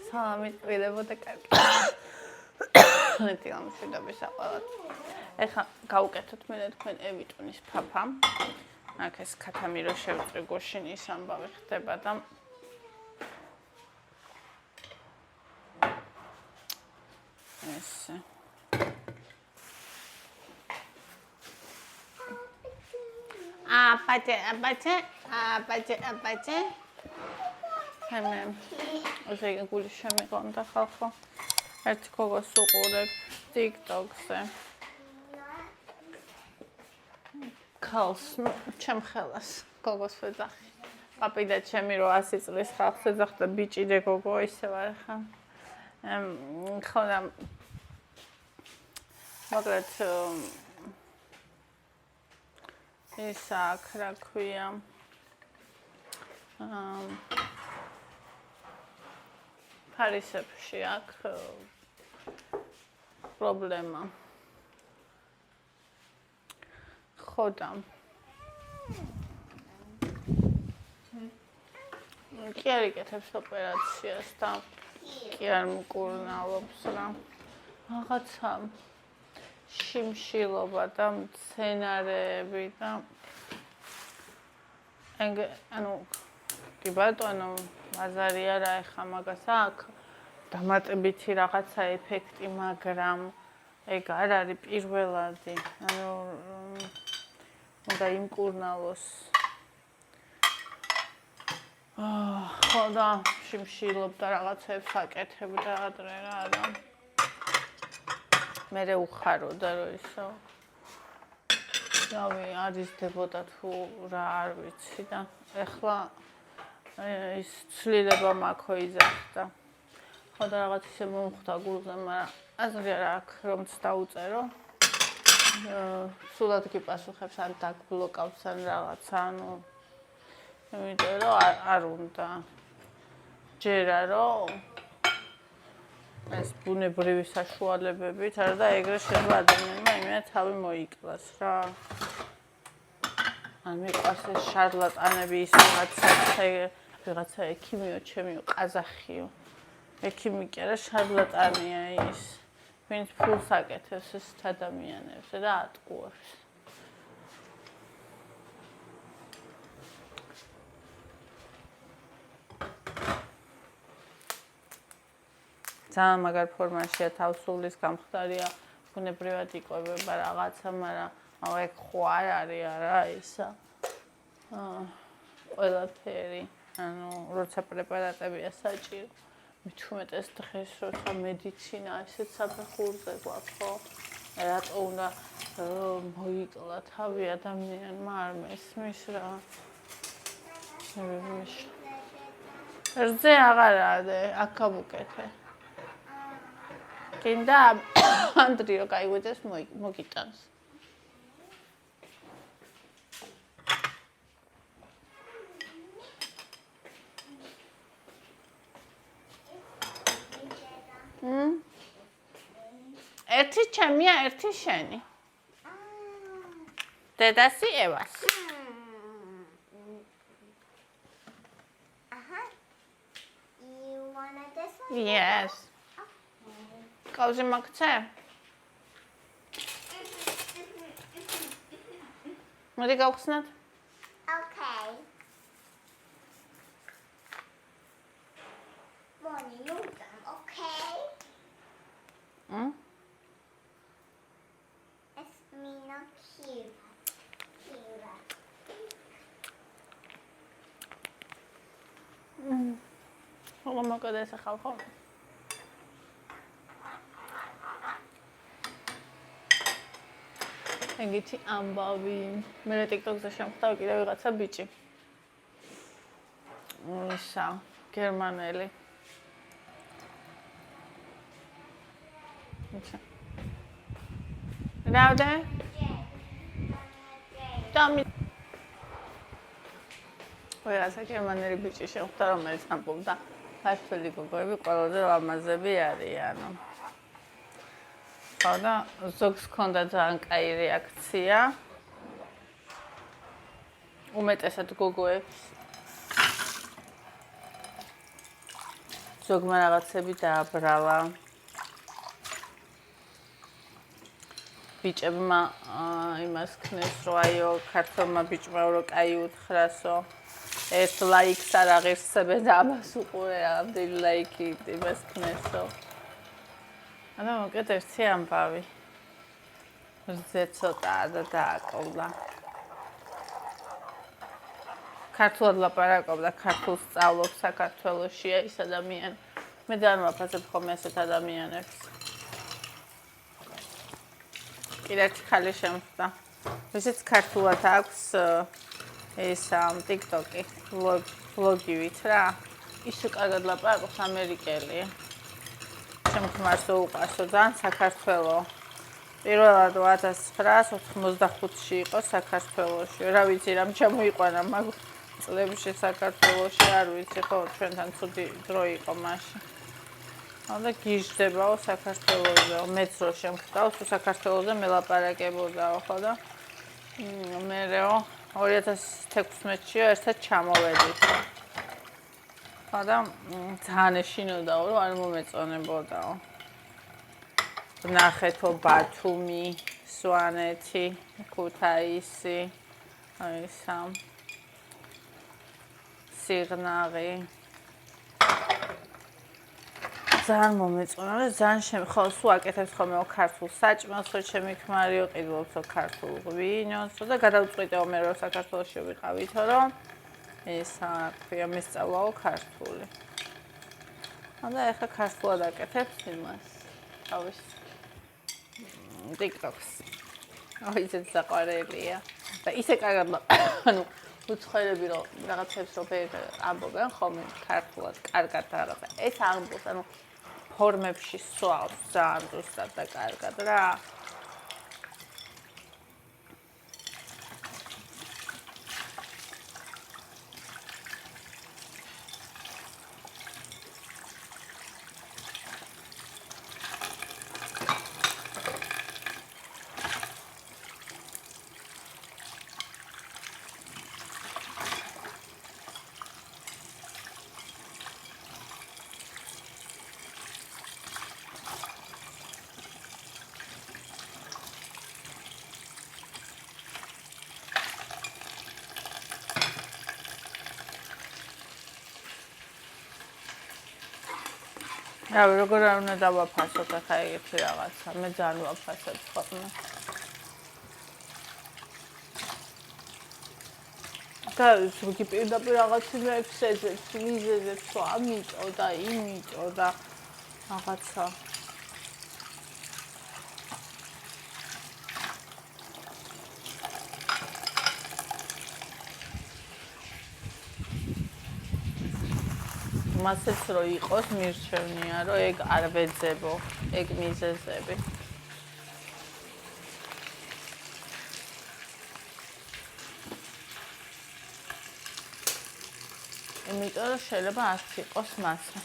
Salamit ვიდებოდა კარგი. მეტი ამშვიდობის საყვალად. ეხლა გავუკეთოთ მე თქვენ ევიტუნის ფაფა. აქ ეს ქათამი რო შევწრი გუშინ ის ამბავი ხდება და ეს აბაჭე. ასე გული შემიყონდა ხალხო. ერთი გოგოს უყურებ TikTok-ზე. ქალს ჩემ ხელას გოგოს ვეძახი. პაპიდა ჩემი რო 100 წლის ხალხს ეძახდა ბიჭიდე გოგო ისე ვარ ხა. ხოდა მაგრამ ეს აქ რა ქვია ფარისებში აქ პრობლემა ხოდა კი არ იკეთებს ოპერაციას და კი არ მკურნალობს რა რაღაცა შიმშილობა და მცენარეები და ანუ კი ბატონო მაზარი არა ეხა მაგას აქვს დამატებითი რაღაცა ეფექტი მაგრამ ეგ არ არის პირველადი ანუ უნდა იმკურნალოს ხოდა შიმშილობდა რაღაცებს აკეთებდა ადრე რა და მერე უხაროდა რომ ისო რავი არის დებოდა თუ რა არ ვიცი და ეხლა ის ცლილება მაქო იძახდა ხოდა რაღაც ისე მომხვდა გულზე მაგრამ აზრი არ აქვს რომც დაუწერო სულად კი პასუხებს ან დაგბლოკავს ან რაღაცა ანუ იმიტომ რომ არ უნდა ჯერა რომ ეს ბუნებრივი საშუალებებით არა და ეგრე შეიძლება ადამიანმა იმენა თავი მოიკლას რა ან მიყვარს ეს შარლატანები ის ვიღაცა ექიმიო ჩემიო ყაზახიო ექიმი კი არა შარლატანია ის ვინც ფულს აკეთებს ეს ადამიანებს და ატყუებს ძალიან მაგარ ფორმაშია თავსულის გამხდარია ბუნებრივად იკვებება რაღაცა მაგრამ ეგ ხო არ არის არა ისა ყველაფერი ანუ როცა პრეპარატებია საჭირო მით უმეტეს დღეს როცა მედიცინა ესეც საფეხურზე გვაქვს ხო რატო უნდა მოიკლა თავი ადამიანმა არ მესმის რა რძე აღარ არის აქ გავუკეთე კიდე ანდრიო გაიგოდეს მოგიტანს ერთი ჩემია, ერთი შენი. დედასი ევას. You wanna this one? Yes. კაუზი მაგცე? მოდი გავხსნათ? Okay. Bonnie, you come, okay? It's me not cute. ხოლო მოკოდეს ახალ ხო? ეგეთი ამბავი. მე TikTok-ზე შემხვდა კიდევ ვიღაცა ბიჭი. ისა, გერმანელი. Rauda? Tommy. ვიღაცა გერმანელი ბიჭი შემხვდა რომელიც ამბობდა ქართველი გოგოები ყველაზე ლამაზები არიანო. ხოდა ზოგს ჰქონდა ძალიან კაი რეაქცია. უმეტესად გოგოებს ზოგმა რაღაცები დააბრალა. ბიჭებმა იმას ქნეს, რომ აიო, ქართველმა ბიჭმა რომ კაი უთხრასო. ერთ ლაიქს არ აღირსებენ და ამას უყურე რამდენი ლაიქი იმას ქნესო. ანუ მოკეთ ერთი ამბავი. ზე ცოტაა და დააკლდა. ქართულად ლაპარაკობდა, ქართულს სწავლობს საქართველოშია ის ადამიანი. მე ძალიან ვაფასებ ხოლმე ასეთ ადამიანებს. კიდევ ხალი შემხდა. ვისაც ქართულად აქვს ეს TikTok-ი, ვლოგივით რა. ისე კარგად ლაპარაკობს ამერიკელია. შემქმარს უყვარსო ძალიან საქართველო. პირველად 1985-ში იყო საქართველოში. რა ვიცი, რამ ჩამოიყვანა მაგ წლებში საქართველოში, არ ვიცი, ხო, ჩვენთან ცუდი დრო იყო მაშინ. და გიჟდებაო საქართველოზე, მეც რო შემხდავს, საქართველოზე მელაპარაკებოდაო, ხო და მერეო 2016-ში ერთად ჩამოვედით. ხო და ძალიან ეშინოდაო, რომ არ მომეწონებოდაო. ნახეთო ბათუმი, სვანეთი, ქუთაისი, ისა სიღნაღი. ძალიან მომეწონა და ძალიან ხო სულ აკეთებს ხოლმე ქართულ საჭმელსო, ჩემი ქმარიო, ყიდულობსო ქართულ ღვინოსო და გადავწყვიტეო მე რომ საქართველოში ვიყავითო, რომ ისა ქვია მესწავლაო ქართული. და ეხლა ქართულად აკეთებს იმას. თავის TikTok-ს. ისეთ საყვარელია. და ისე კარგად ანუ უცხოელები რომ რაღაცებს რო ამბობენ ხოლმე ქართულად კარგად რაღაცა. ეს ამბობს, ანუ ფორმებში სვავს ძალიან ზუსტად და კარგად რა. რავი, როგორ არ უნდა დავაფასოთ ახლა ეგეთი რაღაცა, მე ძალიან ვაფასებ ხოლმე. და ზოგი პირდაპირ რაღაც მექსეძებს, მიზეზებს, რომ ამიტო და იმიტო და რაღაცა. მასეც რო იყოს მირჩევნია, რომ ეგ არ ვეძებო, ეგ მიზეზები. იმიტომ რომ შეიძლება არც იყოს მასა.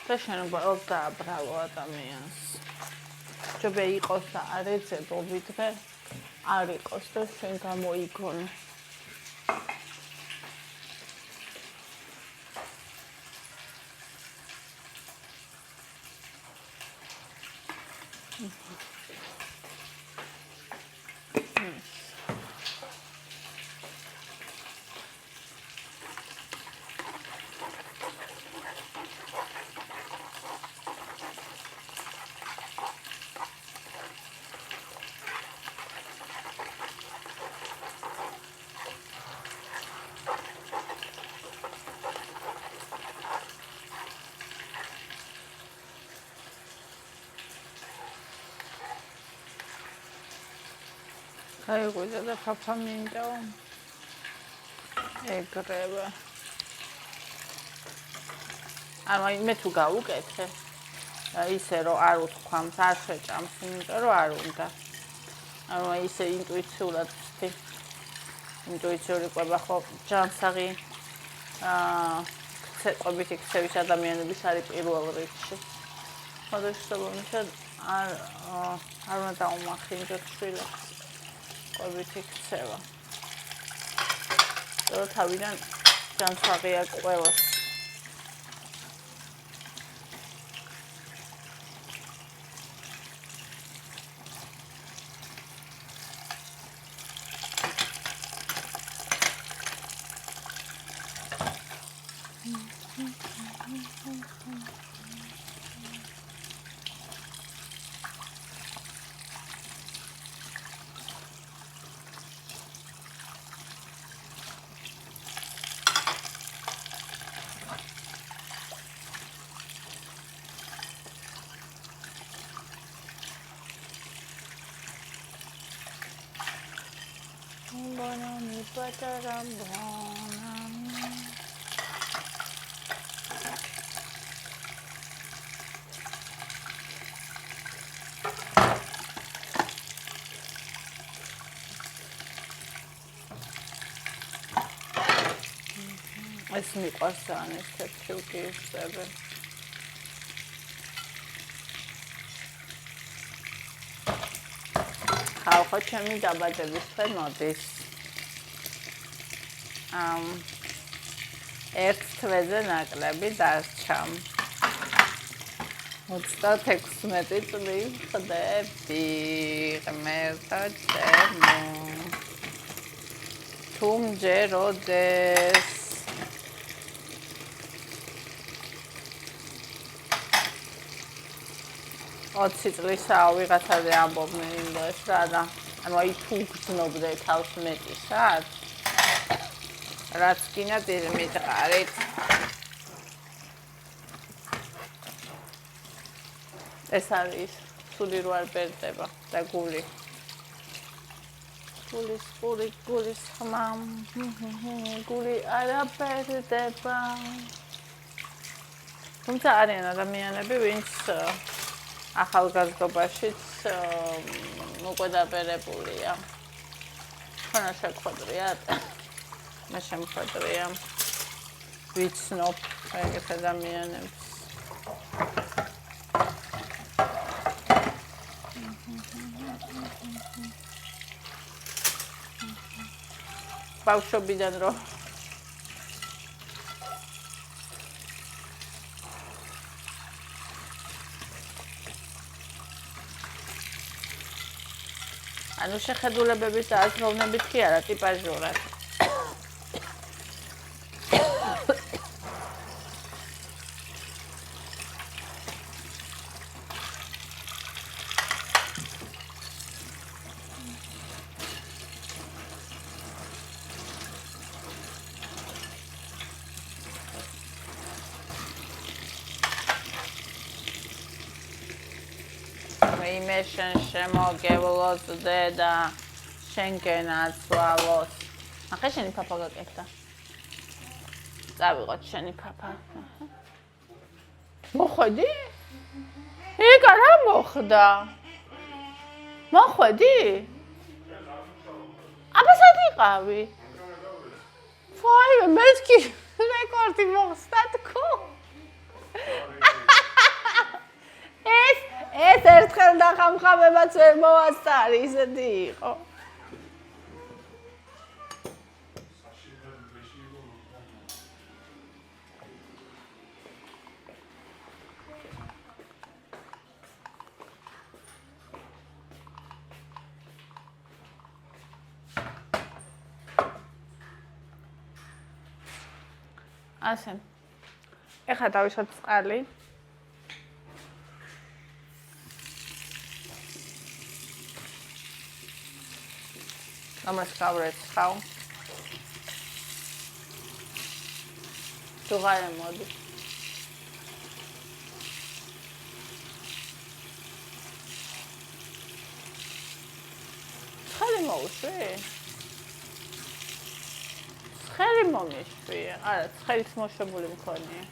და შენობა დააბრალო ადამიანს. ჯობია იყოს და არ ეძებო, ვიდრე არ იყოს და შენ გამოიგონო. გაიღვიძა და ფაფა მინდა ეგრევე. ანუ მე თუ გავუკეთე ისე რომ არ უთქვამს, არ შეჭამს, იმიტომ რომ არ უნდა. ანუ ისე ინტუიციურად ვთქვი. ინტუიციური ყვება ხო ჯანსაღი ყვებითი ქცევის ადამიანების არის პირველ რიგში. ხოდაშობამისად არ უნდა დაუმახინჯოთ შვილებს. ყვებით იქცევა. და თავიდან განსაღია ყველას. Bonami pataram bonami. ეს მიყვარს ძალიან ეს თეთრი უგირსები. ხალხო ჩემი დაბადებისთვე მოდის. ერთ თვეზე ნაკლები დარჩა. 36 წლის ხდები ღმერთო ჩემო. თუ მჯეროდეს ოცი წლისაა ვიღაცაზე ამბობდნენ იმდროეს რა და ანუ აი თუ გრძნობდე თავს მეტისად რაც კიდე მითხარით ეს არის სული რო არ ბერდება და გული გულის ხმა გული არ ბერდება თუმცა არიან ადამიანები ვინც ახალგაზრდობაშიც უკვე დაბერებულია. ხანა შეხვედრია. მე შემხვედრია. ვიცნობ ეგეთ ადამიანებს. ბავშვობიდან რო ანუ შეხედულებების და აზროვნებით კი არა ტიპაჟურად. მე შენ შემოგევლოდე და შენგენაც ვალოს. ახლა შენი პაპა გაკეთდა. წავიღოთ შენი პაპა. მოხვედი? ეგ არა მოხდა. მოხვედი? აბა სად იყავი? ფაი, მე კი რეკორდი მოხსნა თქო. ეს ერთხელ დახამხამებაც ვერ მოვასწარი, ისეთი იყო. ასე. ეხლა დავიშოთ წყალი. ამას გავრეცხავ. თუ ღარ მოდი. ცხელი მოუშვი? ცხელი მომიშვი. არა, ცხელით მოშვებული მქონია.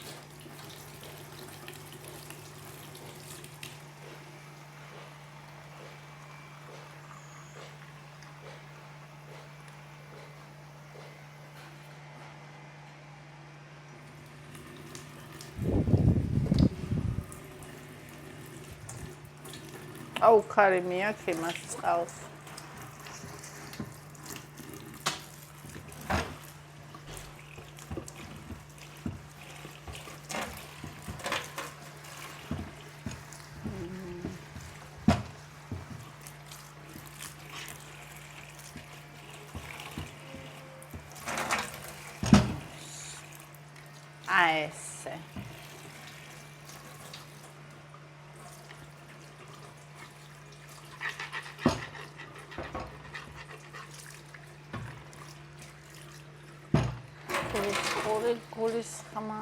აუქარი მიაქ იმას წყალს. ესე. გულის ხმა.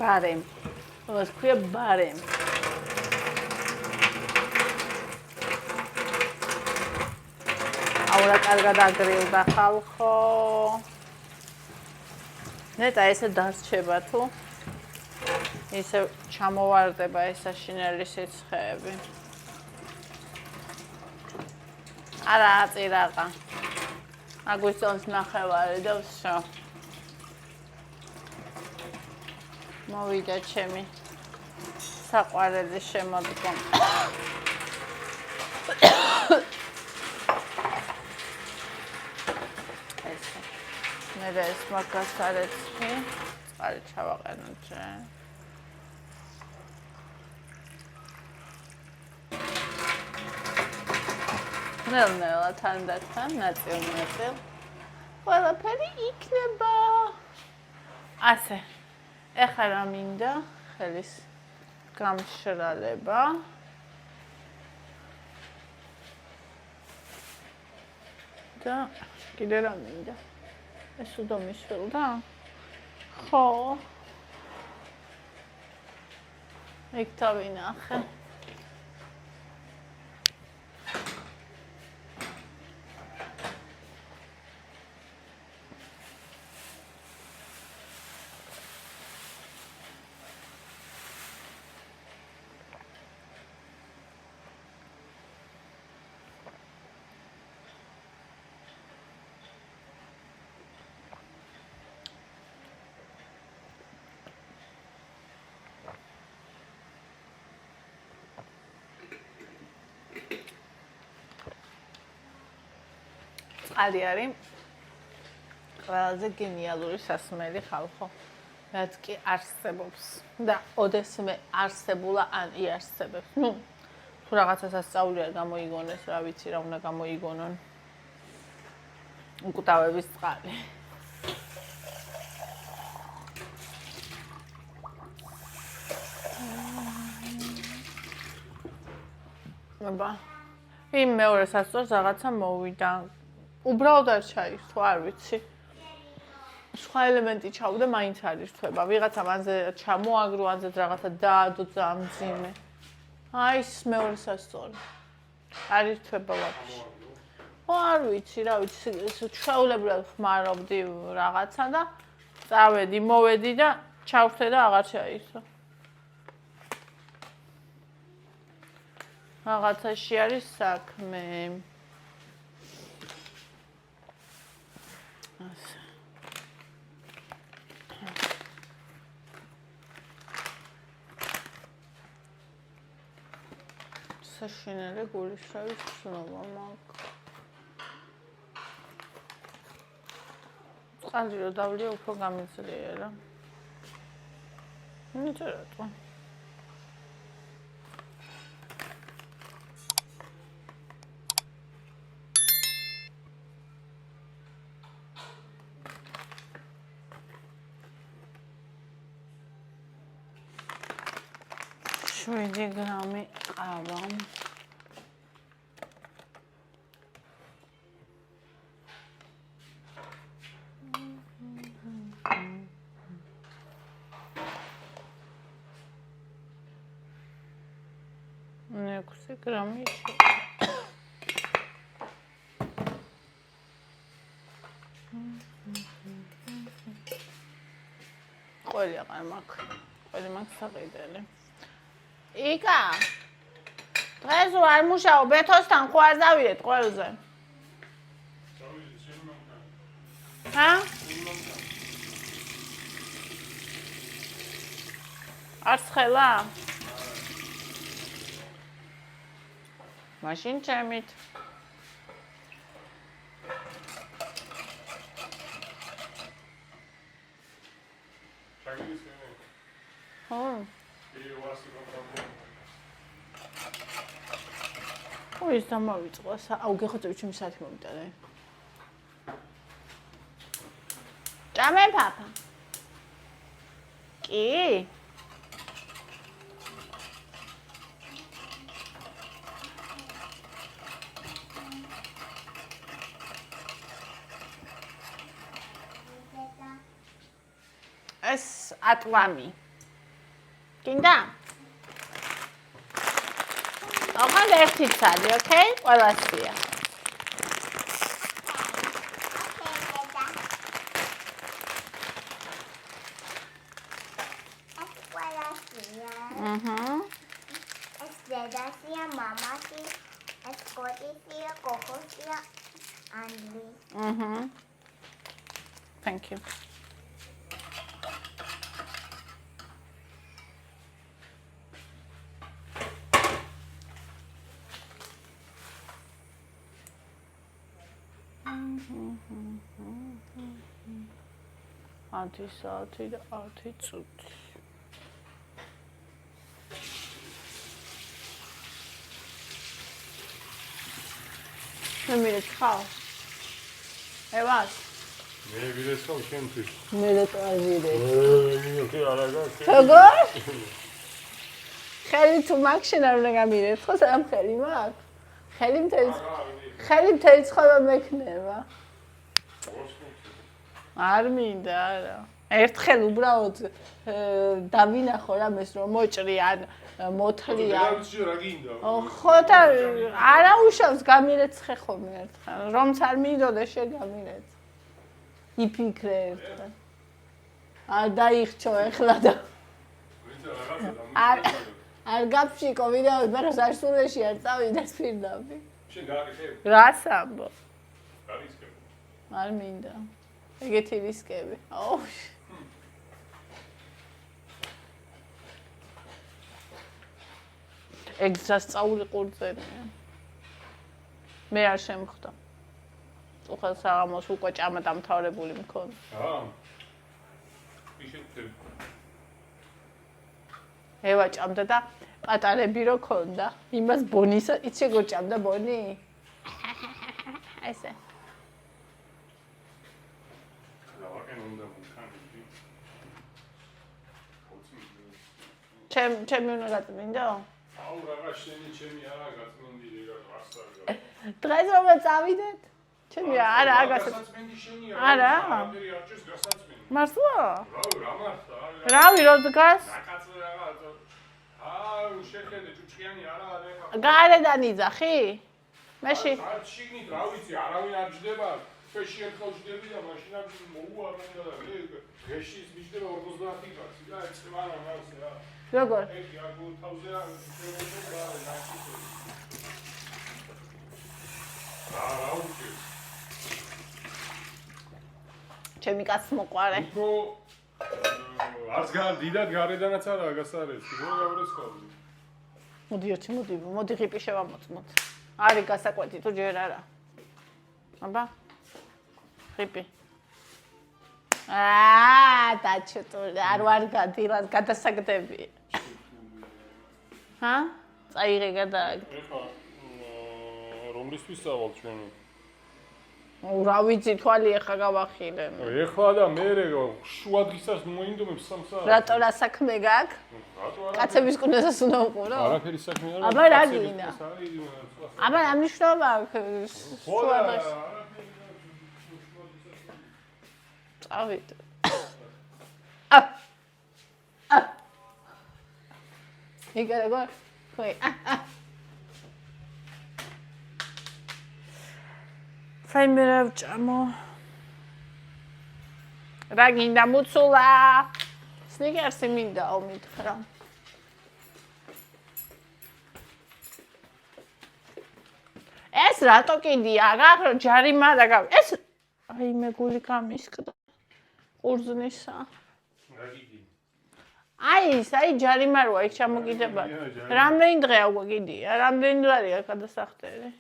Barem. Was ქვია barem. აურა კარგად აგრილდა ხალხო. ნეტა ესე დასრჩება თუ ისე ჩამოვარდება ეს საშინელი სიცხეები. არა აწირაღა. აგვისწონს ნახევარი და ვსო. მოვიდა ჩემი საყვარელი შემოდგომა. ესე. მე ეს მაგასარეცხი წყალი ჩავაყენოთ ჯერ. ნელ-ნელა თანდათან ნაწილ-ნაწილ ყველაფერი იქნება. ასე. ეხლა რა მინდა ხელის გამშრალება. და კიდე რა მინდა? ეს უდო მისველდა? ხო. იქ თავინახე. წყალი არის ყველაზე გენიალური სასმელი ხალხო, რაც კი არსებობს და ოდესმე არსებულა ან იარსებებს. ნუ თუ რაღაცას ასწავლია გამოიგონეს, რა ვიცი რა უნდა გამოიგონონ. უკუტავების წყალი. აბა იმ მეორე სასწორს რაღაცა მოვიდა. უბრალოდ არ ჩაირთვა, არ ვიცი. სხვა ელემენტი ჩავდა, მაინც არ ირთვება. ვიღაცა მანზე ჩამოაგრო, ანზეც რაღაცა დაადო ძამძიმე. აი ეს მეორე სასწორი. არ ირთვება ვაფშე. არ ვიცი, რა ვიცი, ჩვეულებრივად ხმარობდი რაღაცა და წავედი, მოვედი და ჩავხდე და აღარ ჩაირთვა. რაღაცაში არის საქმე. საშინელი გულისრევის ცნობა მაქვს. წყალი რო დავლია, უფრო გამიძლიერა. ნიჭი რატო? შვიდი გრამი ყავა. 200 გრამი. ყველი აღარ მაქვს. ყველი მაქვს საყიდელი. იკა. დღეს ვარ მუშაობ, ბეთოსთან ხო არ დავიდეთ ყველზე? ჰა? არც ხელა? მაშინ ჩემით. ხო. ო ის დამავიწყო. აუ გეხოცები ჩემი საათი მომიტანე. ჭამე პაპა. კი? ეს ატლამი. გინდა? ოღონდ ერთი ცალი, ოკეი? ყველასია. Es dedasía, mamasi, es cotisia, cojosia, Andri. Thank you. Saati და 10 წუთი. მე მირეცხავ? ევას? მე ვირეცხავ შენთვის. მე დაწვირე. კი არა გაქვს. როგორ? ხელი თუ მაქვს შენ არ უნდა გამირეცხო, სამ ხელი მაქვს? ხელი მთელი ცხოვრება მექნება. არ მინდა, არა. ერთხელ უბრალოდ დავინახო რამეს რომ მოჭრიან, მოთლიან. რა გინდა? ხო და არა უშავს გამირეცხე ხოლმე ერთხელ. რომც არ მინდოდა შეგამირეც. იფიქრე ერთხელ. არ დაიხჩო ეხლა და არ გაფშიკო ვიდეოს, მაგრამ სარსულეში არ წავიდეს პირდაპირ. შენ გააკეთებ? რას ამბობ? გარისკებ. არ მინდა. ეგეთი რისკები. აუ. ეგზასწაული ყურძენია. მე არ შემხვდა. უხელ საღამოს უკვე ჭამა დამთავრებული მქონდა. ისეთი. ევა ჭამდა და პატარები რო ქონდა. იმას ბონისა, იცი როგორ ჭამდა ბონი? ესე. ჩემი უნდა გაწმინდო? აუ რაღა შენი ჩემი არა გაწმინდი რა გასწავლა. დღეს რომ წავიდეთ? ჩემი არა გასაწმინდი შენია. არა. აფერი არ ჭირს გასაწმინდი. მართლა? რა მართლა? რავი რო დგას? ნაკაცო რაღა. აუ შეხედე ჭუჭყიანი არა ეხა. გარედან იძახი? მეში არ შიგნით რა ვიცი არავინ არ ჯდება. ფეში ერთხელ ჯდები და მაშინ არ მოუარდა და გეშის მიჯდება 50 კაცი და ეცმარა მას რა. როგორ? ეხი აგ თავზე რა შეიძლება ნახიო. რა უჩი. ჩემი კაცს მოყარე. უფრო არც დიდად გარედანაც არა გასარევს. რო გავრესხავდი. მოდი ერთი მოდი ღიპი შევამოწმოთ. არის გასაკვეთი თუ ჯერ არა. აბა. ღიპი. დაჩუტული, არ ვარ გადილას გადასაგდები. ჰა? წაიღე გადააგდე. ეხა რომლისთვის სავალ ჩვენი? რა ვიცი, თვალი ეხა გავახილე. ეხლა და მე შუადღისას მოინდომებს 3 საათს. რატო რა საქმე გაქვს? რატო არა? კაცების კუნძულს უნდა უყურო? არაფერი საქმე არა. აბა რა გინდა? აბა რა მნიშვნელობა აქვს? შუადღეს. წავიდე. იგა როგორ? ხოი. რაიმე რა ვჭამო. რა გინდა მუცულა? სნიკერსი მინდაო მითხრა. ეს რატო კიდია? გახრო ჯარიმა და ეს აი მე გული გამისკდა. ყურძნისა. რა გიგი? აი ჯარიმა როა იქ ჩამოგიდება. რამდენი დღეა უკვე კიდია? რამდენი დღეა გადასახტერი?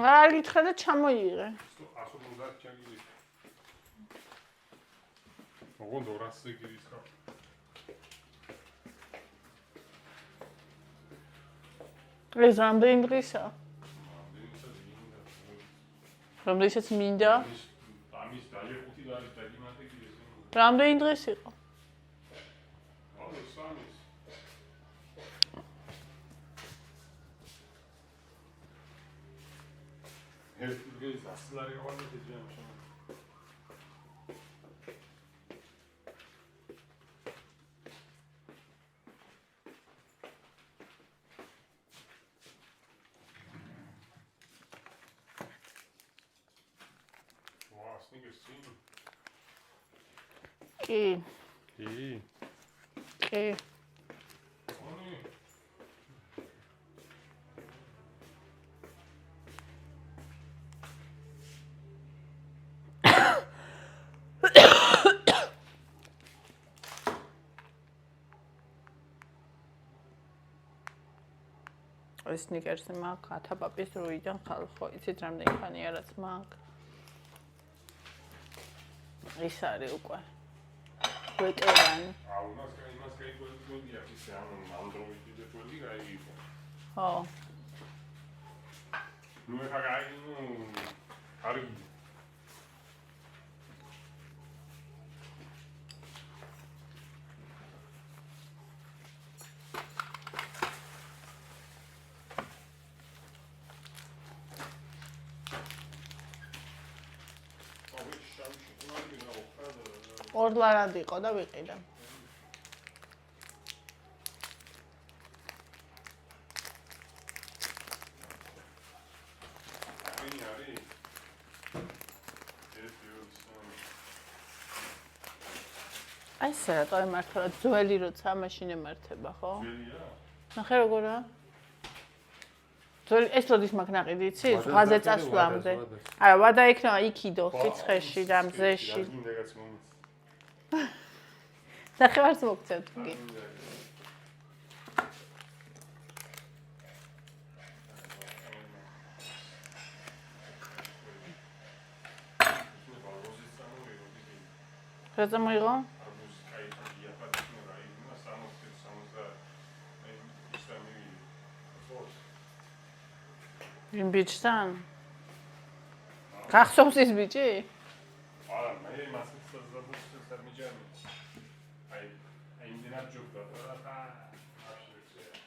რა გითხრა და ჩამოიღე. 150 ჩაგირი. ოღონდ 200 გირის ხა. ეს რამდენი დღისა? რამდენიც მინდა? ამის დაჟე 5 და არის დაგიმატე კიდე ეს. რამდენი დღეს იყო? აუ სამის. ეს დღეს ასლარი ვარ და ჯამში. კი. ეს სნიკერსი მაგ ათაპაპის დროიდან ხალხო იცით რამდენი ხანია რაც მაგ ის არის უკვე ვეტერანი აუ მას გაიგონია ის ამ დროიდან თველი გაიგო ხო ნუ ეხა გაიგო კარგი ორლარად იყო და ვიყიდა. აი ეს რატო ემართლა ძველი როცა მაშინ ემართება ხო? ძველია? ნახე როგორა? ძველი ეს როდის მაგ ნაყიდი იცი? ზღვაზე წასვლამდე. არა, ვადა იქნება იქიდო, კიცხეში და მზეში. ნახევარს მოგწევთ კი. რა წამოიღო? იმ ბიჭთან? გახსოვს ის ბიჭი? არა, მე მასის ზაბუსს არ მიჯამი. აი იმდენად ჯობდა და აბსოლუტურად.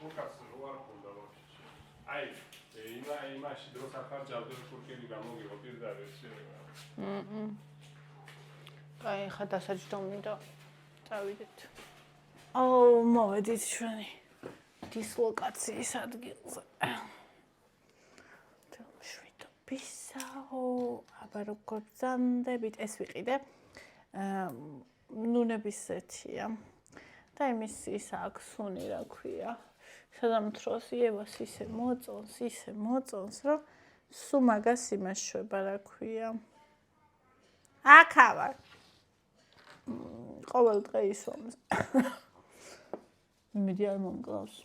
უკაც რო არ ქონდა ვაფშე. აი, იმაში დროს ახარ ჯავდა თურქელი გამოგიღო პირდაპირ შეიძლება. აი, ხა დასაჯდომი და წავიდეთ. აუ, მოვედით ჩვენი დისლოკაციის ადგილზე. თელმშვიდობისაო, აბა როგორ ბრძანდებით, ეს ვიყიდე. ნუნების ზეთია. და იმის ის აქვს სუნი, რა ქვია. სადამთროს იევას ისე მოწონს, რომ სულ მაგას იმაშვება, რა ქვია. აქა ვარ. ყოველ დღე ისვამს. იმედი არ მომკლავს.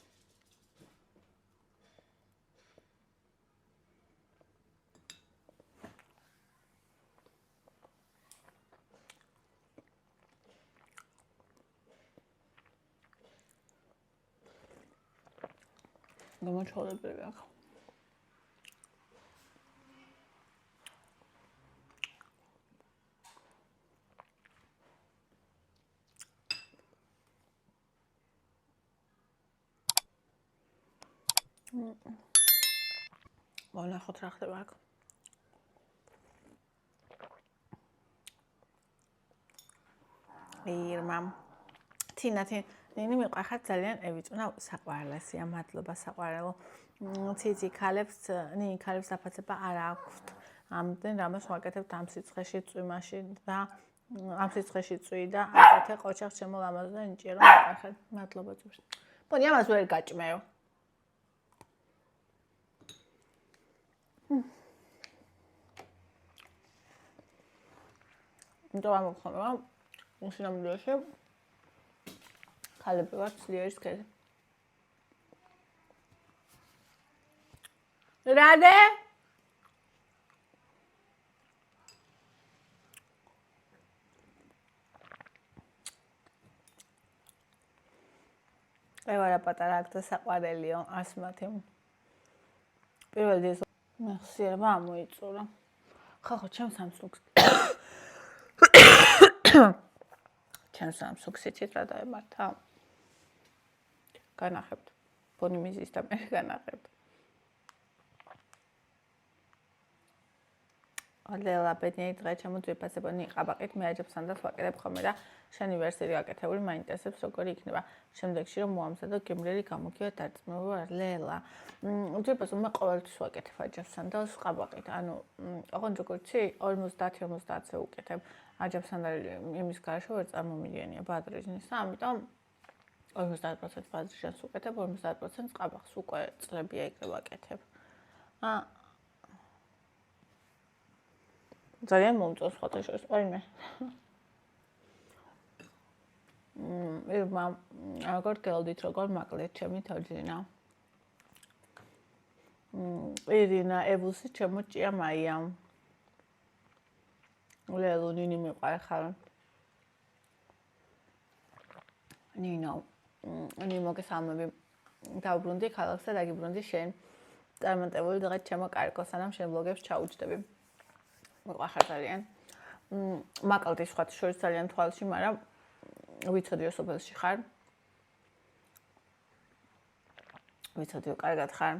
გამოჩვენებელი აქვს. ვნახოთ რა ხდება აქ. ირმა. თინა ნინი მიყვარხარ ძალიან ევიწუნა საყვარლესია მადლობა საყვარელო ციცი ქალებს დაფაცება არ აქვთ ამდენ რამას ვაკეთებთ ამ სიცხეში წვიმაში და ამ სიცხეში წვი და აკეთე ყოჩახს ჩემო ლამაზო და ნიჭირო მიყვარხარ მადლობა ძურს ბონი ამას ვერ გაჭმეო იმიტომ ამ ხომ უსინამდვილეში ქალები ვართ ძლიერის ქეზე რადე ევარა პატარა აქ და საყვარელიო ასმათი პირველი ეს მეხსიერება ამოიწურა ხახო ჩემს სამსუნგს ჩემს სამსუნგს იცით რა დაემართა განახებთ ბონი მიზის და მე განახებთ ლელა ბედნიერი დღე ჩემო ძვირფასებონი ყაბაყით მე აჯობსთან და ვაკეთებ ხოლმე და შენი ვერსიები აკეთებული მაინტერესებს როგორი იქნება შემდეგში რომ მოამზადო გემრიელი გამოგივა დარწმუნებული ვარ ლელა ძვირფასო მე ყოველთვის ვაკეთებ აჯობსთან და ყაბაყით ანუ ოღონდ როგორიცი 50-50-ზე უკეთებ აჯობსთან და იმის გარშემო ვერ წარმომიდგენია ბადრიჟნის და ამიტომ 50% ბადრიჟანს უკეთებ 50% ყაბახს უკვე წლებია ეგრე ვაკეთებ ძალიან მომწონს ფოტოშოპს ვაიმე როგორ გელდით როგორ მაკლეთ ჩემი თორჯინა ირინა ევუსი ჩემო ჭია მაია ლელო ნინი მიყვარხარ ნინო გესალმები დავბრუნდი ქალაქს და დაგიბრუნდი შენ წარმატებული დღე ჩემო კარგო სანამ შენ ბლოგებს ჩაუჯდები მიყვარხარ ძალიან მაკლდი სხვათა შორის ძალიან თვალში მაგრამ ვიცოდიო სოფელში ხარ ვიცოდიო კარგად ხარ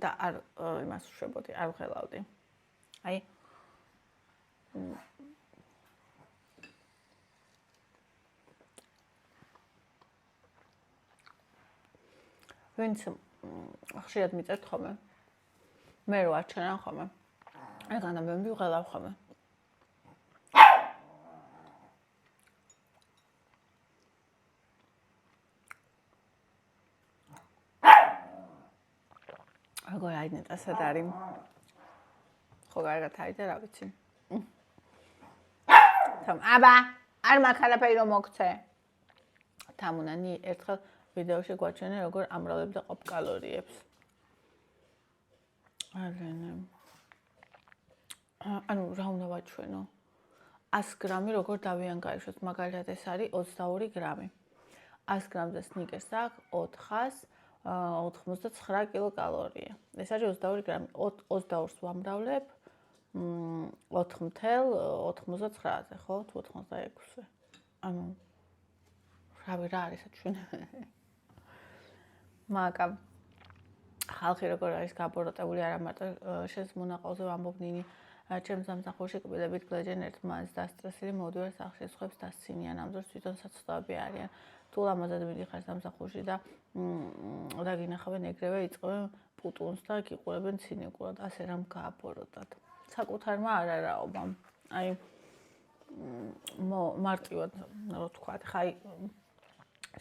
და არ იმას ვშვებოდი არ ვღელავდი აი ვინც ხშირად მიწევთ ხოლმე მე რო არჩენან ხოლმე ეგანა მე ვიღალავ ხოლმე როგორ აინეტა სად არის ხო კარგად არის და რა ვიცი თამ აბა არ მაქარაფერი რომ მოგცე თამუნანი ერთხელ ვიდეოში გვაჩვენე როგორ ამრავლებდა ყოფ კალორიებს ანუ რა უნდა ვაჩვენო 100 გრამი როგორ დავიანგაიშოთ მაგალითად ეს არის 22 გრამი 100 გრამზე სნიკერს აქვს 489 კილოკალორია ეს არის 22 გრამი 22-ს ვამრავლებ 4.99-ზე ხო თუ 86-ზე ანუ რა არის აჩვენე მაგა ხალხი როგორ არის გაბოროტებული არა მარტო შენს მონაყოლზე ვამბობ ნინი ჩემს სამსახურში კბილებით გლეჯენ ერთმანეთს დასტრესილი მოვდივარ სახლში სხვებს დასცინიან ამ დროს თვითონ საცდოები არიან თუ ლამაზად მიდიხარ სამსახურში და გინახავენ ეგრევე იწყებენ პუტუნს და გიყურებენ ცინიკურად ასე რამ გააბოროტად საკუთარმა არ არაობა აი მარტივად რა თქვა ხა აი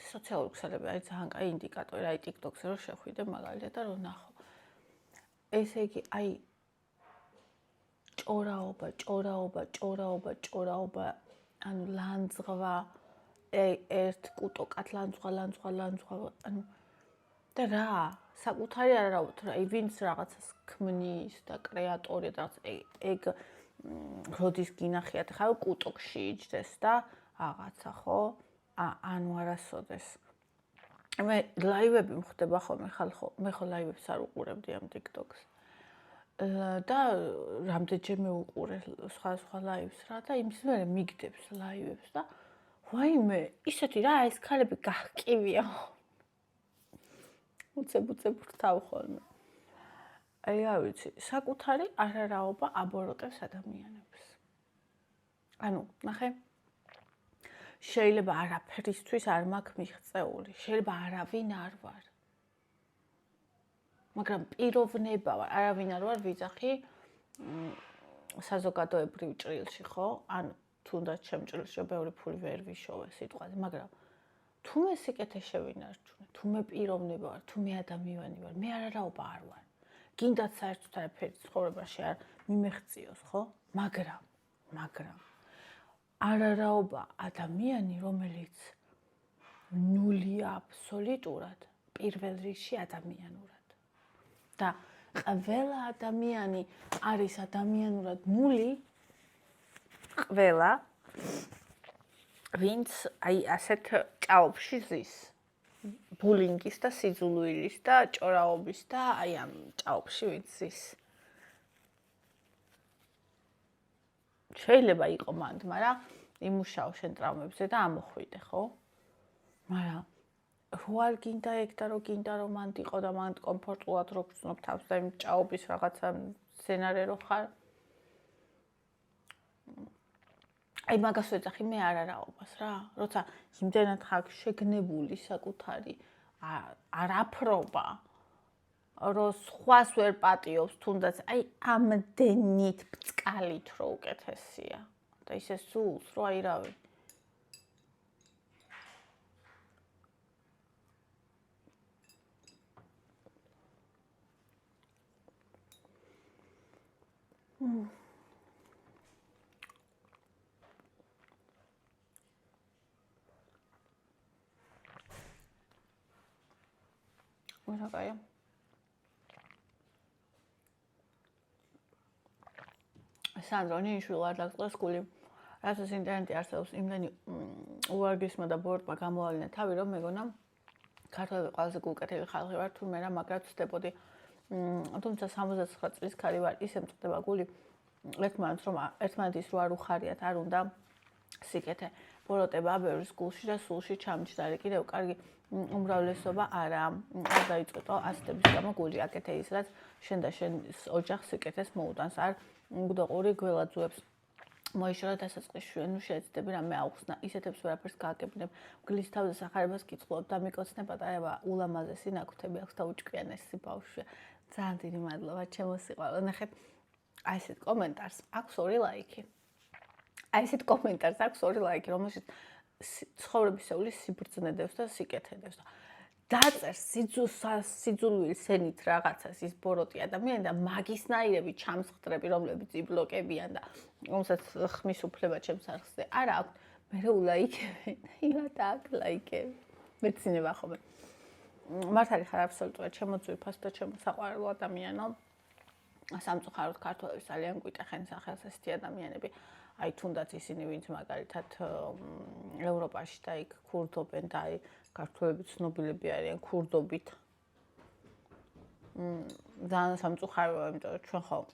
სოციალური ქსელები არის ძალიან კაი ინდიკატორი აი TikTok-ზე რომ შეხვიდე მაგალითად და რომ ნახო ესე იგი აი ჭორაობა ანუ ლანძღვა ერთ კუტოკად ლანძღვა ანუ და რა საკუთარი არ არავთ რა აი ვინც რაღაცას ქმნის და კრეატორია და ეგ როდის გინახიათ ხა კუტოკში იჯდეს და რაღაცა ხო ანუ არასოდეს მე ლაივები მხდება ხოლმე ხალხო მე ხო ლაივებს არ უყურებდი ამ TikTok-ს და რამდენჯერმე უყურე სხვა ლაივს რა და იმის მერე მიგდებს ლაივებს და ვაიმე ისეთი რა ეს ქალები გაჰკივია უცებ ვრთავ ხოლმე აი რა ვიცი საკუთარი არარაობა აბოროტებს ადამიანებს ანუ ნახე შეიძლება არაფერისთვის არ მაქვს მიღწეული, შეიძლება არავინ არ ვარ. მაგრამ პიროვნება ვარ, არავინ არ ვარ ვიძახი საზოგადოებრივ ჭრილში, ხო? ან თუნდაც ჩემ ჭრილში ბევრი ფული ვერ ვიშოვე სიტყვაზე, მაგრამ თუ მე სიკეთე შევინარჩუნე, თუ მე პიროვნება ვარ, თუ მე ადამიანი ვარ, მე არარაობა არ ვარ. გინდათ საერთოდ არაფერი ცხოვრებაში არ მიმეღწიოს, ხო? მაგრამ არარაობა ადამიანი, რომელიც ნულია აბსოლუტურად პირველ რიგში ადამიანურად. და ყველა ადამიანი არის ადამიანურად ნული, ყველა ვინც აი ასეთ ჭაობში ზის. ბულინგის და სიძულვილის და ჭორაობის და აი ამ ჭაობში ვინც ზის. შეიძლება იყო მანდ, მაგრამ იმუშაო შენ ტრავმებზე და ამოხვიდე, ხო? მაგრამ რო არ გინდა ეგ და რო გინდა რომ მანდ იყო და მანდ კომფორტულად რო გრძნობ თავს და იმ ჭაობის რაღაცა სცენარე რო ხარ. აი მაგას ვეძახი მე არარაობას რა, როცა იმდენად ხარ შეგნებული საკუთარი არაფრობა, რომ სხვას ვერ პატიობს, თუნდაც აი ამდენით ბწკალით რო უკეთესია. და ისე სულს, რო აი რავი. Ωραία. სანდრო ნიშვილ არ დაგწყდეს გული. რასაც ინტერნეტი არსებობს, იმდენი უარგისმა და ბოროტმა გამოავლინა თავი, რომ მეგონა ქართველები ყველაზე გულკეთილი ხალხი ვარ, თურმე რა მაგრად ვწდებოდი. თუმცა 69 წლის ქალი ვარ, ისე მწყდება გული ერთმანეთის რო არ უხარიათ, არ უნდა სიკეთე. ბოროტება ბევრის გულში და სულში ჩამჯდარი. კიდევ კარგი უმრავლესობა არა დაიწყო ასეთების გამო გული აკეთე ის, რაც შენ და შენ ოჯახს სიკეთეს მოუტანს. არ მგდოყური გველაძუებს მოიშორა დასაწყისში, ნუ შეეცდები რამე აუხსნა, ისეთებს ვერაფერს გააკებინებ, მგლის თავზე სახარებას კიწყლობ და მიკოცნე პატარება ულამაზესი ნაკვთები აქვს და უჭკვიანესი ბავშვია. ძალიან დიდი მადლობა, ჩემო სიყვარულ. ნახეთ, აი ესეთ კომენტარს აქვს 2 ლაიქი. აი ესეთ კომენტარს აქვს 2 ლაიქი, რომელშიც ცხოვრებისეული სიბრძნედებს და სიკეთედებს. დაწერს სიძულვილ სენით რაღაცას ის ბოროტი ადამიანი და მაგისნაირები ჩამსხდრები, რომლებიც იბლოკებიან და რომელსაც ხმის უფლება ჩემს არხზე არ აქვს, მე ულაიქები, იმათ აქ ლაიქები. მეცინება ხოლმე. მართალი ხარ აბსოლუტურად ჩემო ძვირფას და ჩემო საყვარელო ადამიანო. სამწუხაროდ ქართველებს ძალიან გვიტეხენ სახელს ესეთი ადამიანები. აი თუნდაც ისინი ვინც მაგალითად ევროპაში და იქ ქურდობენ და აი ქართველები ცნობილები არიან ქურდობით. ძალიან სამწუხაროა, იმიტომ რომ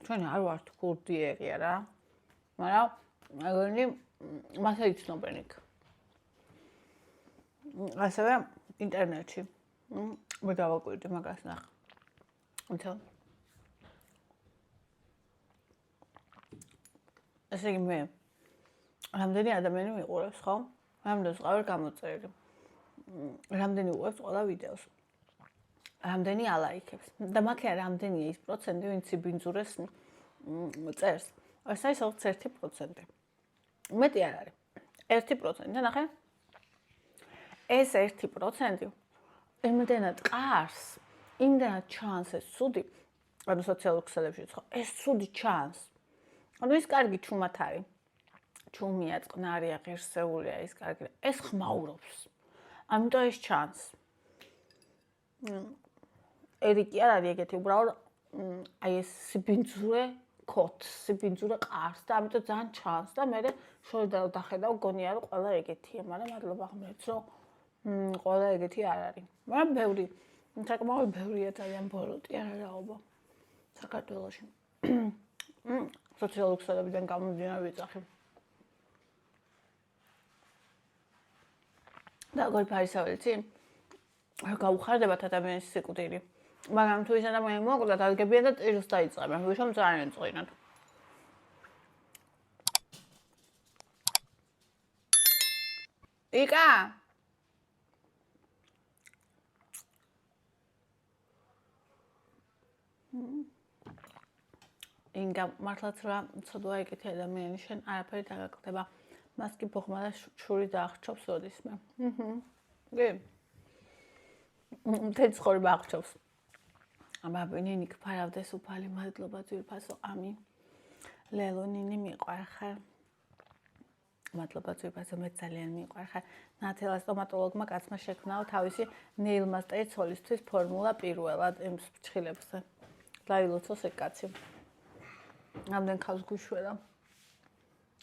ჩვენ არ ვართ ქურდიერია რა. მაგრამ ეგონი მასე იცნობენ იქ. ასევე ინტერნეტში. მე დავაკვირდი მაგას ნახე. თუმცა ესე იგი მე რამდენი ადამიანი მიყურებს, ხო? რამდენს ყავარ გამოწერილი. რამდენი უყურებს ყველა ვიდეოს. რამდენი ალაიქებს. და მაგალითად რამდენია ის პროცენტი, ვინც იბინძურეს წერს. ეს არის 1%. მეტი არ არის. 1%. და ნახე. ეს 1% იმდენად ყარს, იმდენად ჩანს ეს ცუდი, ანუ სოციალურ ქსელებშიც ხო, ეს ცუდი ჩანს. ანუ ის კარგი ჩუმად არის. ჩუმია, წყნარია, ღირსეულია, ის კარგი. ეს ხმაურობს. ამიტომ ეს ჩანს. ერიკი არ არის ეგეთი, უბრალოდ აი ეს სიბინძურე კოც, სიბინძურე ყარს და ამიტომ ძალიან ჩანს და მე შორდაო დახედავ, გონია რომ ყველა ეგეთია, მაგრამ მადლობა ღმერთს, რომ ყველა ეგეთი არ არის. მაგრამ ბევრი, საკმაოდ ბევრია ძალიან ბოროტი არაობა საქართველოში. სოციალურ ქსელებიდან გამომდინარე ვიძახი. და როგორი ფარისაველიცი? გაუხარდებათ ადამიანის სიკვდილი. მაგრამ თუ ის ადამიანი მოკვდა, დადგებიან და წირს დაიწყებენ. ვიშომ ძალიან წვინათ. იკა? ინგა მართლაც რა ცოდვა ეკეთი ადამიანი შენ არაფერი დაგაკეთება. მას კი ბოხმა და შური დაახჩობს როდისმე. კი. მთელი ცხოვრება აღჩობს. აბა ნინი გფარავდეს უფალი მადლობა ძვირფასო ამინ. ლელო ნინი მიყვარხარ. მადლობა ძვირფასო მე ძალიან მიყვარხარ. ნათელა სტომატოლოგმა კაცმა შექმნაო თავისი ნეილ მასტერი ცოლისთვის ფორმულა პირველად იმ ფრჩხილებზე. დაილოცოს ეგ კაცი. ამდენ ქავს გუშვერა.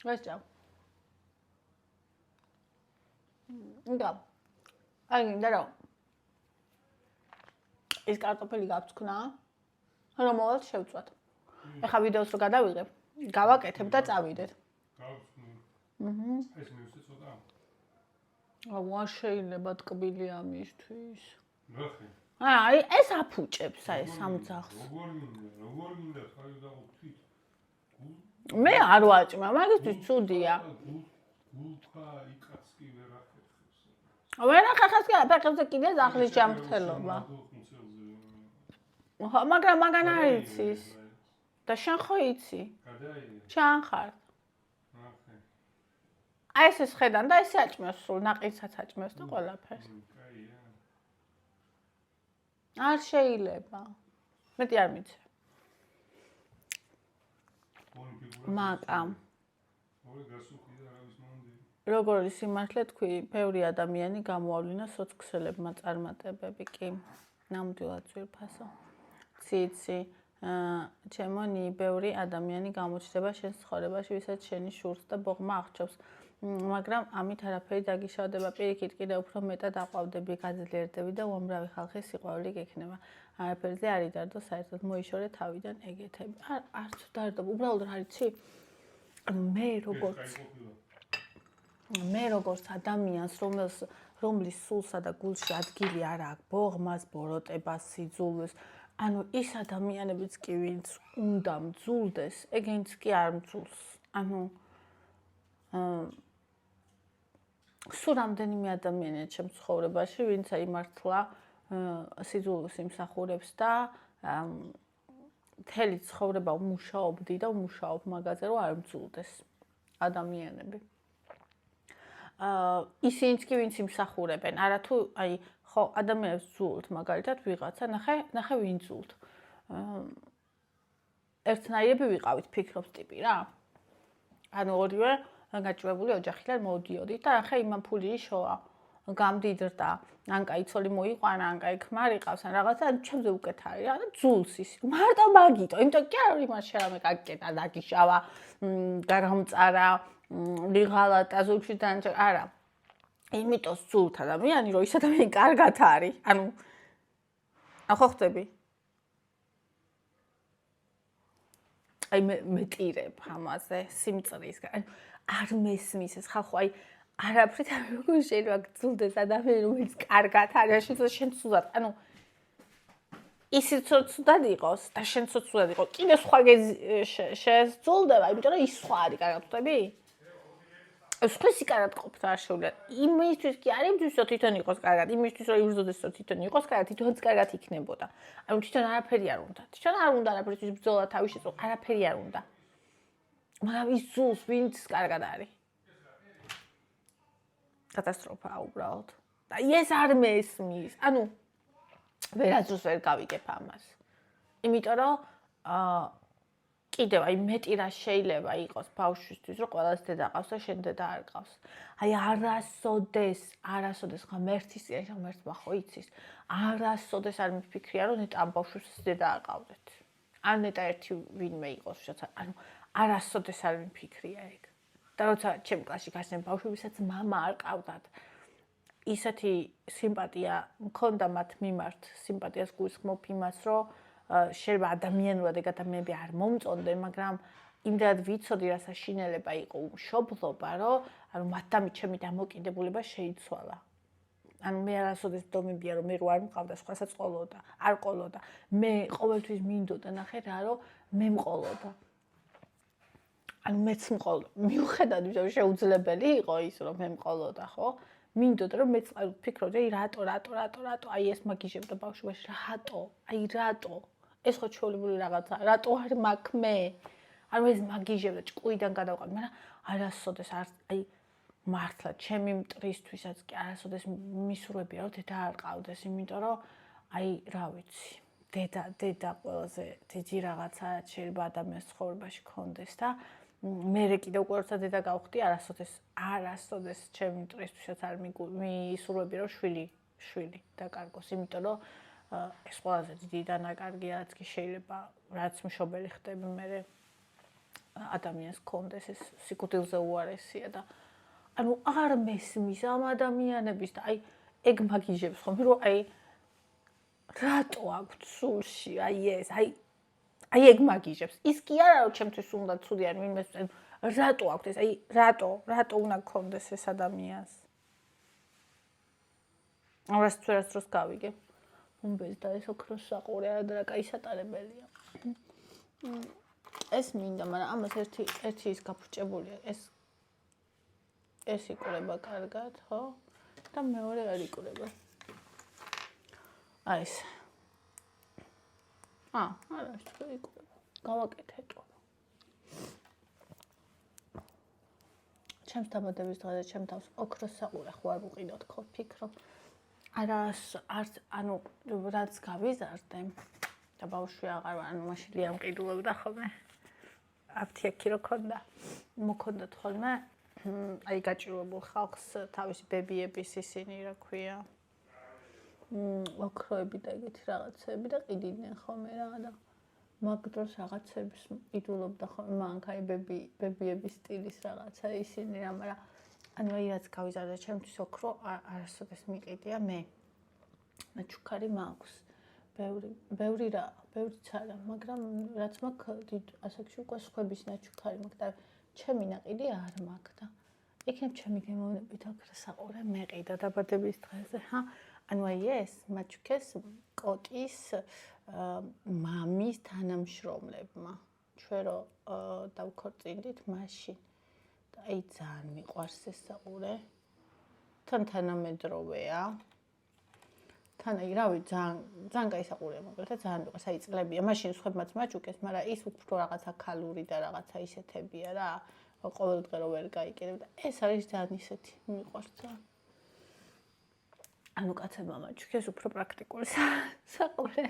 ვეჭავ. და აი გინდა რა ეს კარტოფილი გავწკნა რომ მოვალ შევწვათ ეხა ვიდეოს რო გადავიღებ გავაკეთებ და წავიდეთ გავწკნი ეს მიუსე ცოტა აუ შეიძლება ტკბილი ამისთვის ნახე აი ეს აფუჭებს აი სამძახს როგორ მინდა ხარ დაუთხით მე არ ვაჭმა მაგისთვის ცუდია გულფა იკაც კი ვერ ახერხებს ვერა ხახას კი აფერხებს კიდე ზახლის ჯამრთელობა მაგრამ მაგან არ იცის და შენ ხო იცი შენ ხარ აი ეს ხედან და ეს აჭმევს სულ ნაყინსაც აჭმევს და ყველაფერს არ შეიძლება მეტი არ მიცე მაკამ როგორი სიმართლე თქვი, ბევრი ადამიანი გამოავლინა სოციქსელებმა წარმატებები კი. ნამდვილად ძვირფასო. ციცი, ჩემო ნი ბევრი ადამიანი გამოჩნდება შენ ცხოვრებაში, ვისაც შენი შურს და ბოღმა აღჩობს. მაგრამ ამით არაფერი დაგიშავდება, პირიქით კიდე უფრო მეტად აყვავდები, გაძლიერდები და უამრავი ხალხის სიყვარული გექნება. არაფერზე არ იდარდო საერთოდ მოიშორე თავიდან ეგეთები. არც დარდობ, უბრალოდ რა იცი? მე როგორც ადამიანს, რომლის სულსა და გულში ადგილი არ აქვს ბოღმას, ბოროტებას, სიძულვეს, ანუ ის ადამიანებიც კი ვინც უნდა მძულდეს, ეგენიც კი არ მძულს. ანუ სულ რამდენიმე ადამიანია ჩემს ცხოვრებაში, ვინც აი მართლა სიძულვეს იმსახურებს და მთელი ცხოვრება უმუშაობდი და უმუშაობ მაგაზე, რომ არ მძულდეს ადამიანები. ისინიც კი ვინც იმსახურებენ, არათუ აი ხო ადამიანებს ძულთ მაგალითად ვიღაცა, ნახე ვინ ძულთ. ერთნაირები ვიყავით ფიქრობს ტიპი რა. ანუ ორივე გაჭვებული ოჯახიდან მოდიოდით და ნახე იმან ფული იშოვა, გამდიდრდა, ან კაი ცოლი მოიყვანა, ან კაი ქმარი ყავს, ან რაღაცა ჩემზე უკეთ არის რა და ძულს ის. მარტო მაგიტო, იმიტომ კი არ იმას შერამე გაკეტა, დაგიშავა, გამწარა ლიღალატა ზურგში დანჭა არა იმიტომ სულთ ადამიანი რომ ის ადამიანი კარგად არის ანუ ხო ხტები აი მეტირებ ამაზე სიმწრის არ მესმის ეს ხალხო აი არაფრით როგორ შეიძლება გძულდეს ადამიანი რომელიც კარგად არის შენ ცუდად ანუ ისიც ცუდად იყოს და შენ ცუდად იყოს კიდე სხვა შეზძულდება იმიტომ რომ ის სხვა არის კარგად ხტები სხვისი კარგად ყოფს არ შეუძლია. იმისთვის კი არ იმისთვის რომ თვითონ იყოს კარგად, იმისთვის რომ იბრძოდეს რომ თვითონ იყოს კარგად, თვითონაც კარგად იქნებოდა. ანუ თვითონ არაფერი არ უნდა. თვითონ არ უნდა არაფერთვის ბრძოლა თავის შეწო, არაფერი არ უნდა. მაგრამ ის ზულს ვინც კარგად არის. კატასტროფაა უბრალოდ. და ეს არ მესმის. ანუ ვერასდროს ვერ გავიგებ ამას. იმიტომ რომ კიდევ აი მეტი რა შეიძლება იყოს ბავშვისთვის რომ ყველას დედა ყავს და შენ დედა არ ყავს. აი არასოდეს ღმერთის წინაშე ღმერთმა ხო იცის. არასოდეს არ მიფიქრია რომ ნეტა ამ ბავშვს დედა არ ყავდეთ. ან ნეტა ერთი ვინმე იყოს შოცა. ანუ არასოდეს არ მიფიქრია ეგ. და როცა ჩემ კლასში გასცენ ბავშვებისაც მამა არ ყავდათ. ისეთი სიმპათია მქონდა მათ მიმართ, სიმპათიას გულისხმობ იმას რომ შეიძლება ადამიანურად ეგ ადამიანები არ მომწონდნენ, მაგრამ იმდენად ვიცოდი რა საშინელება იყო მშობლობა, რომ ანუ მათთამი ჩემი დამოკიდებულება შეიცვალა. ანუ მე არასოდეს ვდომებია რომ მე რო არ მყავდა, სხვასაც ყოლოდა, არ ყოლოდა. მე ყოველთვის მინდოდა ნახე რა რომ მე მყოლოდა. ანუ მეც მყოლოდა. მიუხედავად იმისა რომ შეუძლებელი იყო ის რომ მე მყოლოდა, ხო? მინდოდა რომ მეც ვფიქრობდი რატო აი ეს მაგიჟებდა ბავშვობაში რატო ეს ხო ჩვეულებული რაღაცა რატო არ მაქვს მე არ ეს მაგიჟებდა ჭკუიდან გადავყავ მაგრამ არასოდეს აი მართლა ჩემი მტრისთვისაც კი არასოდეს მისურვებია რომ დედა არ ყავდეს იმიტომ რომ აი რა ვიცი დედა ყველაზე დიდი რაღაცა შეიძლება ადამიანის ცხოვრებაში ქონდეს და მე კიდევ უკვე როცა დედა გავხდი არასოდეს ჩემი მტრისთვისაც არ მისურვები რომ შვილი დაკარგოს იმიტომ რომ ეს ყველაზე დიდი დანაკარგია რაც კი შეიძლება რაც მშობელი ხდები მე ადამიანს ქონდეს ეს სიკვდილზე უარესია და ანუ არ მესმის ამ ადამიანების და აი ეგ მაგიჟებს ხომ რომ აი რატო აქვთ სულში აი ეს აი ეგ მაგიჟებს ის კი არა რომ ჩემთვის უნდა ცუდი არ ვინმეს რატო აქვთ ეს აი რატო უნდა გქონდეს ეს ადამიანს ამას თურას დროს გავიგე უმბეს და ეს ოქროს საყურე არა კაი სატარებელია ეს მინდა მაგრამ ამას ერთი ის გაფრჭებულია ეს იკურება კარგად ხო და მეორე არ იკურება აი ეს არა ეს იკურება გავაკეთე ეტყობა ჩემს დაბადების დღეზე ჩემ თავს ოქროს საყურე ხო არ ვუყიდოთ ხო ფიქრობ არც ანუ რაც გავიზარდე და ბავშვი აღარ ვარ ანუ მაშინ ლია მყიდულობდა ხოლმე აფთიაქი რო მოქონდა ხოლმე აი გაჭირვებულ ხალხს თავისი ბებიების ისინი რა ქვია ოქროები და ეგეთი რაღაცები და ყიდნენ ხოლმე რა და მაგ დროს რაღაცებს იდულობდა ხოლმე მანქაი ბებიების სტილის რაღაცა ისინი რა მაგრამ ანუ აი რაც გავიზარდა ჩემთვის ოქრო არასოდეს მიყიდია მე ნაჩუქარი მაქვს ბევრი ცარა მაგრამ რაც მაქვს დიდ ასაკში უკვე სხვების ნაჩუქარი მაქვს და ჩემი ნაყიდი არ მაქვს და იქნებ ჩემი გემოვნებით ოქროს საყურე მეყიდა დაბადების დღეზე ანუ აი ეს მაჩუქეს კოტის მამის თანამშრომლებმა ჩვენ რო დავქორწინდით მაშინ და აი ძალიან მიყვარს ეს საყურე თან თანამედროვეა თან აი რავი ძალიან კაი საყურეა მოკლედ და ძალიან მიყვარს აი წლებია მაშინ სხვებმაც მაჩუქეს მაგრამ ის უფრო რაღაცა ქალური და რაღაცა ისეთებია რა ყოველდღე რო ვერ გაიკეთებ და ეს არის ძალიან ისეთი მიყვარს ძალიან ანუ კაცებმა მაჩუქეს უფრო პრაქტიკული საყურე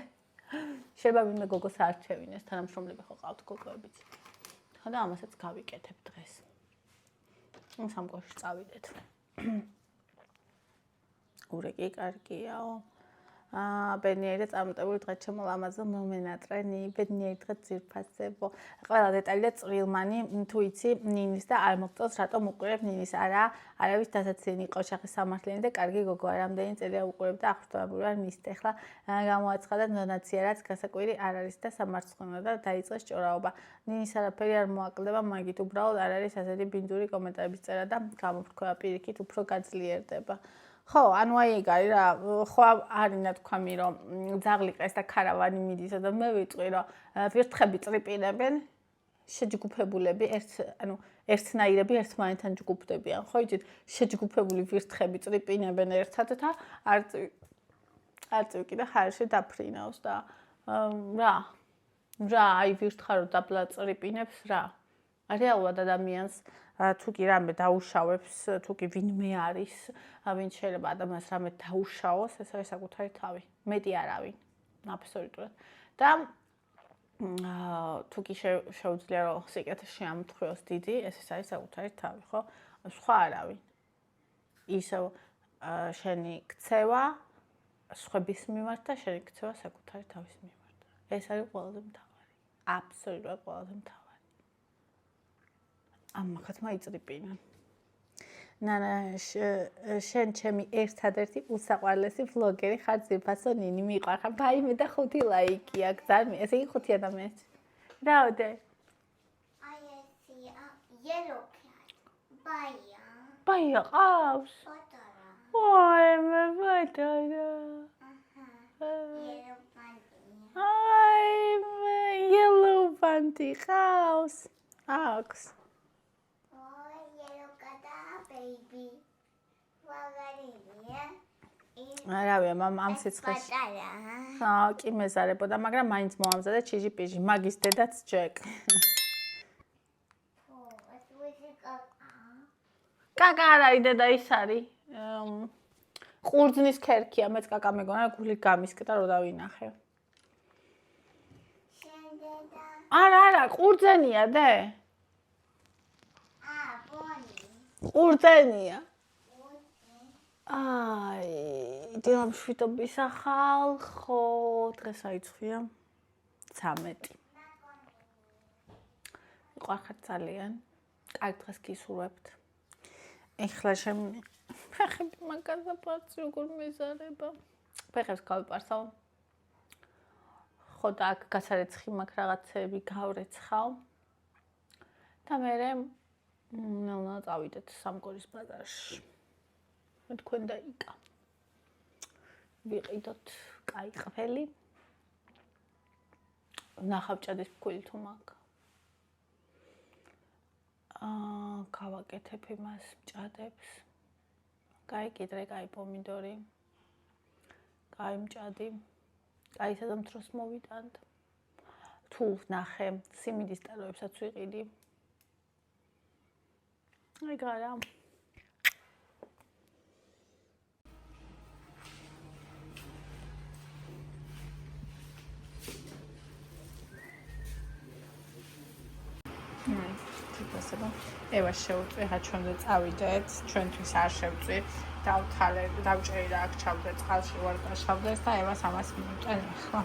შეიძლება ვინმე გოგოს არჩევინეს თანამშრომლები ხო ყავთ გოგოებიც ხო და ამასაც გავიკეთებ დღეს სამყაროში წავიდეთ ურეკი კარგიაო ბედნიერი და წარმატებული დღე ჩემო ლამაზო მომენატრენი ბედნიერი დღე ძირფასებო ყველა დეტალი და წვრილმანი თუ იცი ნინის და არ მოგწონს რატომ უყურებ ნინის არავის დასაციანი იყო შეხი სამართლიანი და კარგი გოგოა რამდენი წელია უყურებ და აღშფოთებული ვარ მისთ ახლა გამოაცხადა დონაცია რაც გასაკვირი არ არის და სამარცხონა და დაიწყეს ჭორაობა ნინის არაფერი არ მოაკლდება მაგით უბრალოდ არ არის ასეთი ბინძური კომენტარების წერა და გამოფრქვევა პირიქით უფრო გაძლიერდება ხო, ანუ აი ეგ არის რა, ხო არის ნათქვამი რომ ძაღლი ყეს და ქარავანი მიდის და მე ვიტყვი რომ ვირთხები წრიპინებენ შეჯგუფებულები ერთნაირები ერთმანეთთან ჯგუფდებიან ხო იცით შეჯგუფებული ვირთხები წრიპინებენ ერთად და არწივი კიდე ხარში დაფრინავს და რა აი ვირთხარო დაბლა წრიპინებს რა რეალურად ადამიანს თუ კი რამე დაუშავებს, თუ კი ვინმე არის, ვინც შეიძლება ადამიანს რამე დაუშავოს, ეს არის საკუთარი თავი. მეტი არავინ, აბსოლუტურად. და თუ კი შეუძლია რომ სიკეთეში ამთხვიოს დიდი, ეს არის საკუთარი თავი, ხო? სხვა არავინ. ისევ შენი ქცევა სხვების მიმართ და შენი ქცევა საკუთარი თავის მიმართ. ეს არის ყველაზე მთავარი. აბსოლუტურად ყველაზე მთავარი. ამახაც მაიწრიპინა. ნანა შენ ჩემი ერთადერთი უსაყვარლესი ვლოგერი ხარ ძირფასო ნინი მიყვარხარ. ბაიმე და 5 ლაიკი აქვს. ძალიან ესე იგი 5 ადამიანს. რაოდე? აი ესია yellow cat. ბაია ყავს? პატარა. ვაი მე პატარა. Yellow panty. აი მე yellow panty ყავს. აქვს. Baby. Wagari არავია, ამ სიცხეს. კი მეზარებოდა, მაგრამ მაინც მოამზადე ჩიჟი პიჟი, მაგის დედაც ჯეკ. კაკა არ არის დედა, ის არის. ყურძნის ქერქია, მეც კაკა მეგონა, გული გამისკდა რომ დავინახე. არა, ყურძენია დე. ყურძენია. აი, დილამ შვიდობის ახალ, დღეს აიცხვია 13. მიყარხარ ძალიან. კარგ დღეს გისურვებთ. ეხლა ფეხები მაგაზე პარცი როგორ მეზარება. ფეხებს გავიპარსავ. ხო და აქ გასარეცხი მაქვს რაღაცები გავრეცხავ. და მერე ნელა წავიდეთ სამკორის ბაზარში. მე თქვენ და იკა. ვიყიდოთ კაი ყფელი. ნახავჭადის ფქვილი თუ მაქვს. გავაკეთებ იმას მჭადებს. კაი კიდრე, კაი პომიდორი. კაი მჭადი. კაი სადამთროს მოვიტანთ. თუ ნახე სიმინდის ტელოებსაც ვიყიდი. აი გარა. ევას შევწვი, ხა ჩვენზე წავიდეთ, ჩვენთვის არ შევწვი, დავჭერი და აქ ჩავდე წყალში ვარ გაშავდეს და ევას ამას მივიტან ახლა.